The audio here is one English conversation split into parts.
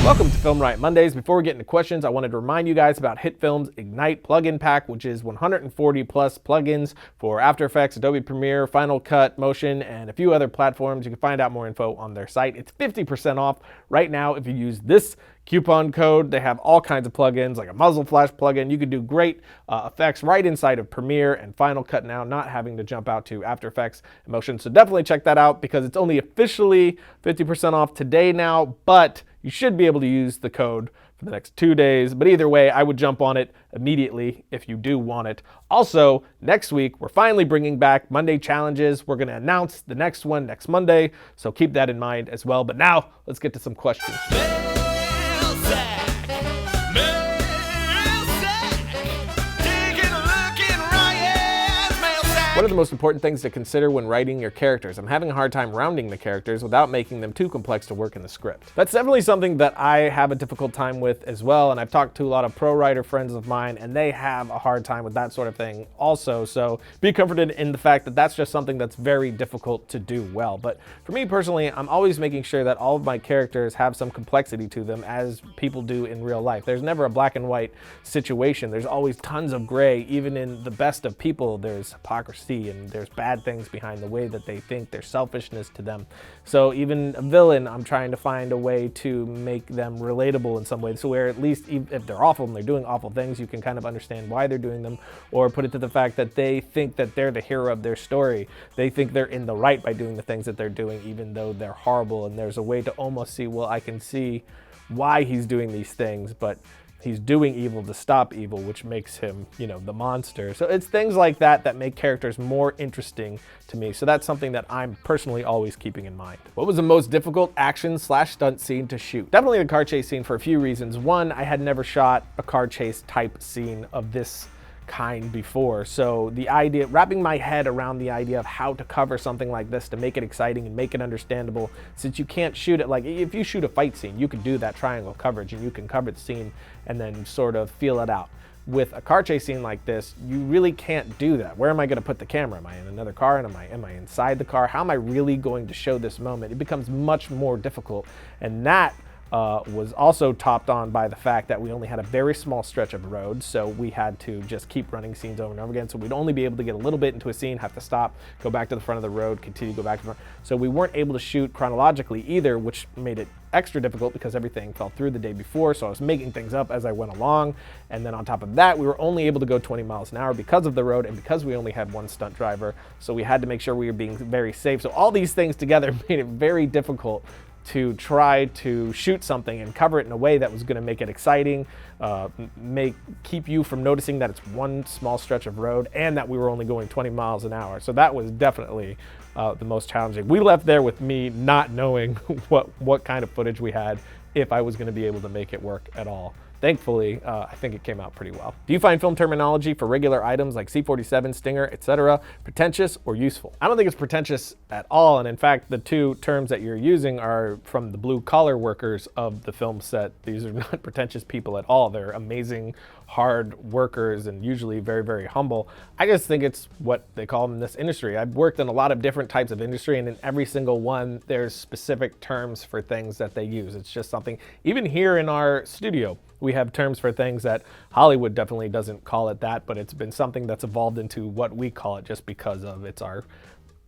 Welcome to FilmRiot Mondays. Before we get into questions, I wanted to remind you guys about HitFilm's Ignite plugin pack, which is 140 plus plugins for After Effects, Adobe Premiere, Final Cut, Motion, and a few other platforms. You can find out more info on their site. It's 50% off right now if you use this coupon code. They have all kinds of plugins, like a muzzle flash plugin. You can do great effects right inside of Premiere and Final Cut now, not having to jump out to After Effects and Motion. So definitely check that out because it's only officially 50% off today now, but you should be able to use the code for the next 2 days. But either way, I would jump on it immediately if you do want it. Also, next week, we're finally bringing back Monday challenges. We're going to announce the next one next Monday, so keep that in mind as well. But now, let's get to some questions. What are the most important things to consider when writing your characters? I'm having a hard time rounding the characters without making them too complex to work in the script. That's definitely something that I have a difficult time with as well, and I've talked to a lot of pro writer friends of mine, and they have a hard time with that sort of thing also, so be comforted in the fact that that's just something that's very difficult to do well. But for me personally, I'm always making sure that all of my characters have some complexity to them, as people do in real life. There's never a black and white situation. There's always tons of gray. Even in the best of people, there's hypocrisy and there's bad things behind the way that they think, there's selfishness to them. So even a villain, I'm trying to find a way to make them relatable in some way, so where at least if they're awful and they're doing awful things, you can kind of understand why they're doing them, or put it to the fact that they think that they're the hero of their story. They think they're in the right by doing the things that they're doing, even though they're horrible, and there's a way to almost see, well, I can see why he's doing these things, but he's doing evil to stop evil, which makes him, you know, the monster. So it's things like that that make characters more interesting to me. So that's something that I'm personally always keeping in mind. What was the most difficult action/stunt scene to shoot? Definitely the car chase scene for a few reasons. One, I had never shot a car chase type scene of this kind before, so the idea, wrapping my head around the idea of how to cover something like this to make it exciting and make it understandable, since you can't shoot it like, if you shoot a fight scene, you can do that triangle coverage and you can cover the scene and then sort of feel it out. With a car chase scene like this, you really can't do that. Where am I going to put the camera? Am I in another car? And am I inside the car? How am I really going to show this moment? It becomes much more difficult, and that was also topped on by the fact that we only had a very small stretch of road, so we had to just keep running scenes over and over again. So we'd only be able to get a little bit into a scene, have to stop, go back to the front of the road, continue, go back to the front. So we weren't able to shoot chronologically either, which made it extra difficult because everything fell through the day before, so I was making things up as I went along. And then on top of that, we were only able to go 20 miles an hour because of the road and because we only had one stunt driver, so we had to make sure we were being very safe. So all these things together made it very difficult to try to shoot something and cover it in a way that was going to make it exciting, keep you from noticing that it's one small stretch of road and that we were only going 20 miles an hour. So that was definitely the most challenging. We left there with me not knowing what kind of footage we had, if I was going to be able to make it work at all. Thankfully, I think it came out pretty well. Do you find film terminology for regular items like C-47, Stinger, etc. pretentious or useful? I don't think it's pretentious at all, and in fact, the two terms that you're using are from the blue-collar workers of the film set. These are not pretentious people at all. They're amazing, hard workers and usually very, very humble. I just think it's what they call them in this industry. I've worked in a lot of different types of industry, and in every single one, there's specific terms for things that they use. It's just something, even here in our studio, we have terms for things that Hollywood definitely doesn't call it that, but it's been something that's evolved into what we call it just because of it's our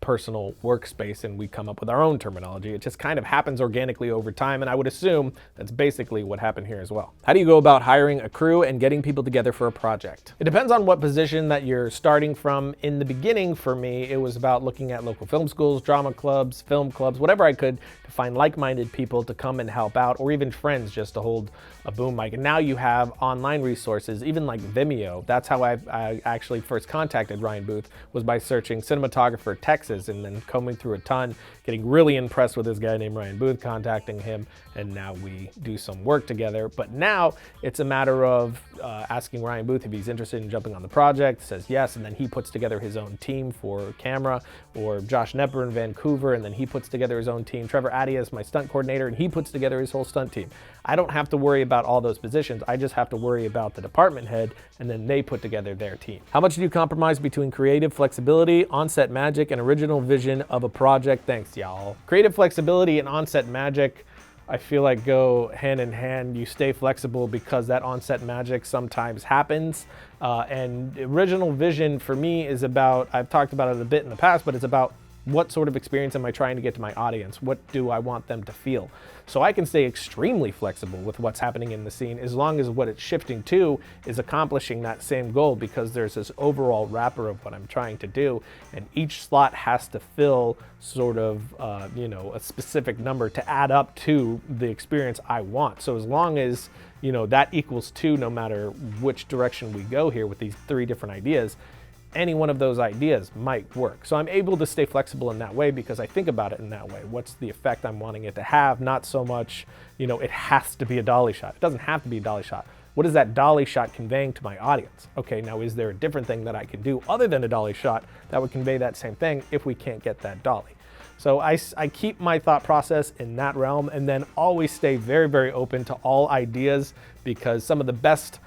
personal workspace and we come up with our own terminology. It just kind of happens organically over time, and I would assume that's basically what happened here as well. How do you go about hiring a crew and getting people together for a project? It depends on what position that you're starting from. In the beginning, for me, it was about looking at local film schools, drama clubs, film clubs, whatever I could to find like-minded people to come and help out, or even friends just to hold a boom mic. And now you have online resources, even like Vimeo. That's how I actually first contacted Ryan Booth, was by searching cinematographer Texas and then combing through a ton, getting really impressed with this guy named Ryan Booth, contacting him, and now we do some work together. But now it's a matter of asking Ryan Booth if he's interested in jumping on the project, says yes, and then he puts together his own team for camera, or Josh Nepper in Vancouver, and then he puts together his own team. Trevor Addy is my stunt coordinator, and he puts together his whole stunt team. I don't have to worry about all those positions. I just have to worry about the department head, and then they put together their team. How much do you compromise between creative flexibility, on-set magic, and original vision of a project? Thanks, y'all. Creative flexibility and on-set magic, I feel like go hand in hand. You stay flexible because that on-set magic sometimes happens. And original vision for me is about, I've talked about it a bit in the past, but it's about what sort of experience am I trying to get to my audience? What do I want them to feel? So I can stay extremely flexible with what's happening in the scene as long as what it's shifting to is accomplishing that same goal, because there's this overall wrapper of what I'm trying to do, and each slot has to fill sort of, a specific number to add up to the experience I want. So as long as, that equals 2, no matter which direction we go here with these 3 different ideas, any one of those ideas might work. So I'm able to stay flexible in that way because I think about it in that way. What's the effect I'm wanting it to have? Not so much, it has to be a dolly shot. It doesn't have to be a dolly shot. What is that dolly shot conveying to my audience? Okay, now is there a different thing that I can do other than a dolly shot that would convey that same thing if we can't get that dolly? So I keep my thought process in that realm, and then always stay very, very open to all ideas, because some of the best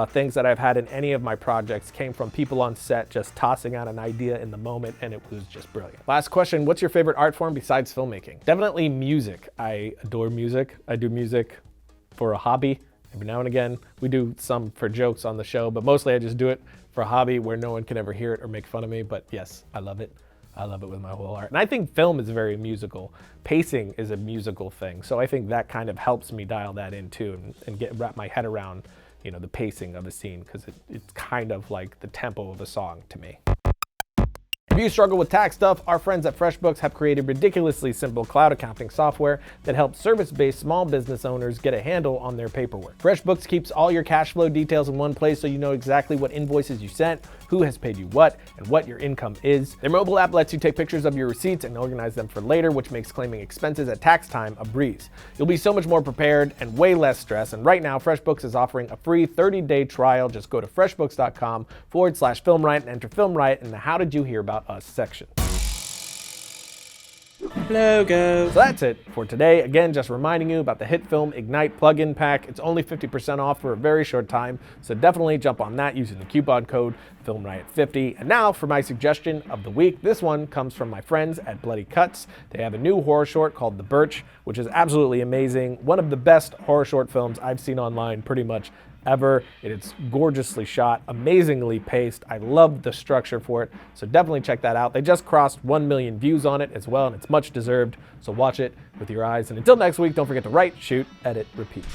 things that I've had in any of my projects came from people on set just tossing out an idea in the moment, and it was just brilliant. Last question, what's your favorite art form besides filmmaking? Definitely music. I adore music. I do music for a hobby. Every now and again, we do some for jokes on the show, but mostly I just do it for a hobby where no one can ever hear it or make fun of me. But yes, I love it. I love it with my whole heart. And I think film is very musical. Pacing is a musical thing. So I think that kind of helps me dial that in too, and wrap my head around the pacing of a scene, because it's kind of like the tempo of a song to me. If you struggle with tax stuff, our friends at FreshBooks have created ridiculously simple cloud accounting software that helps service-based small business owners get a handle on their paperwork. FreshBooks keeps all your cash flow details in one place, so you know exactly what invoices you sent, who has paid you what, and what your income is. Their mobile app lets you take pictures of your receipts and organize them for later, which makes claiming expenses at tax time a breeze. You'll be so much more prepared and way less stress. And right now, FreshBooks is offering a free 30-day trial. Just go to freshbooks.com/FilmRiot and enter FilmRiot in the How Did You Hear About Us section. Logo. So that's it for today. Again, just reminding you about the Hit Film Ignite plugin pack. It's only 50% off for a very short time, so definitely jump on that using the coupon code FilmRiot50. And now for my suggestion of the week. This one comes from my friends at Bloody Cuts. They have a new horror short called The Birch, which is absolutely amazing. One of the best horror short films I've seen online pretty much ever. It's gorgeously shot, amazingly paced. I love the structure for it, so definitely check that out. They just crossed 1 million views on it as well, and it's much deserved, so watch it with your eyes. And until next week, don't forget to write, shoot, edit, repeat.